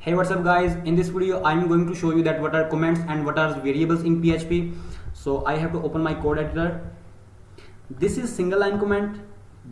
Hey, what's up guys? In this video I'm going to show you that what are comments and what are variables in PHP. So I have to open my code editor. This is single line comment,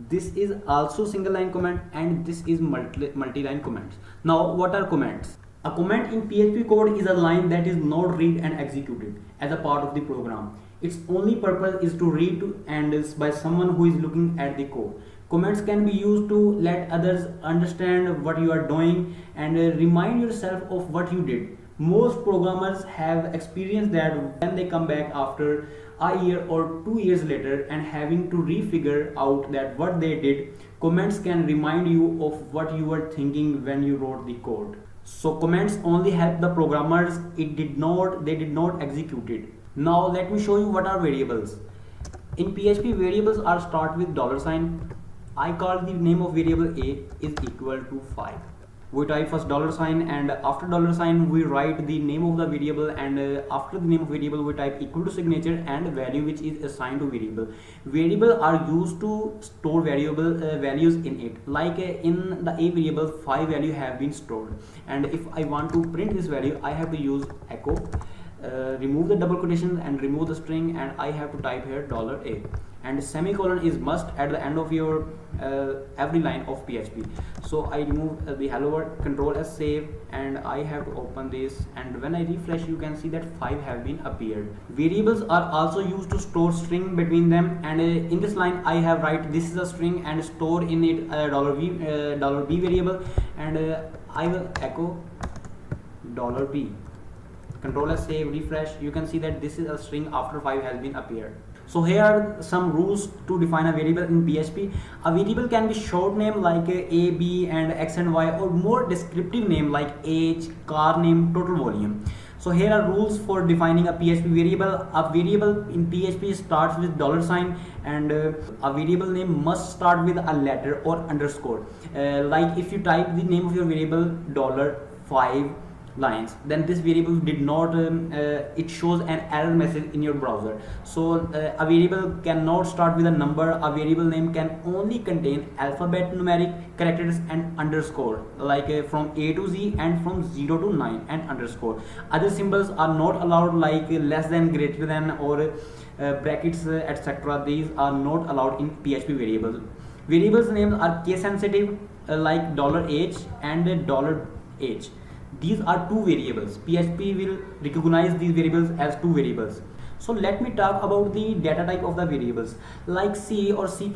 this is also single line comment, and this is multi-line comments. Now what are comments? A comment in PHP code is a line that is not read and executed as a part of the program. Its only purpose is to read and is by someone who is looking at the code. Comments can be used to let others understand what you are doing and remind yourself of what you did. Most programmers have experienced that when they come back after a year or 2 years later and having to refigure out that what they did, comments can remind you of what you were thinking when you wrote the code. So comments only help the programmers, they did not execute it. Now let me show you what are variables. In PHP, variables are start with $sign. I call the name of variable a is equal to 5. We type first $sign and after $sign we write the name of the variable, and after the name of variable we type equal to signature and value which is assigned to variable. Variables are used to store values in it. Like in the a variable 5 value have been stored, and if I want to print this value I have to use echo, remove the double quotation and remove the string, and I have to type here $a, and semicolon is must at the end of your every line of PHP. So I remove the hello world, control S, save, and I have to open this, and when I refresh you can see that 5 have been appeared. Variables are also used to store string between them, and in this line I have write this is a string and store in it $b variable, and I will echo $b. Control S, save, refresh. You can see that this is a string after 5 has been appeared. So here are some rules to define a variable in PHP. A variable can be short name like a, b, and x and y, or more descriptive name like age, car name, total volume. So here are rules for defining a PHP variable. A variable in PHP starts with $sign, and a variable name must start with a letter or underscore. Like if you type the name of your variable $5 lines, then this variable did not it shows an error message in your browser. So a variable cannot start with a number. A variable name can only contain alphabet, numeric characters, and underscore, like from A to Z and from 0 to 9 and underscore. Other symbols are not allowed, like less than, greater than, or brackets, etc. These are not allowed in PHP variables. Variables names are case sensitive, like $h and $h. These are two variables. PHP will recognize these variables as two variables. So let me talk about the data type of the variables. Like C or C++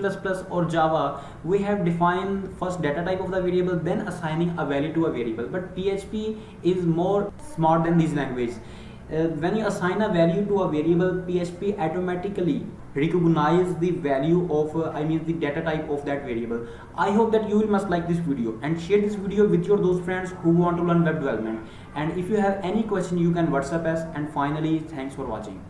or Java, we have defined first data type of the variable, then assigning a value to a variable. But PHP is more smart than these languages. When you assign a value to a variable, PHP automatically recognize the value of the data type of that variable. I hope that you will must like this video and share this video with your those friends who want to learn web development. And if you have any question you can WhatsApp us. And finally, thanks for watching.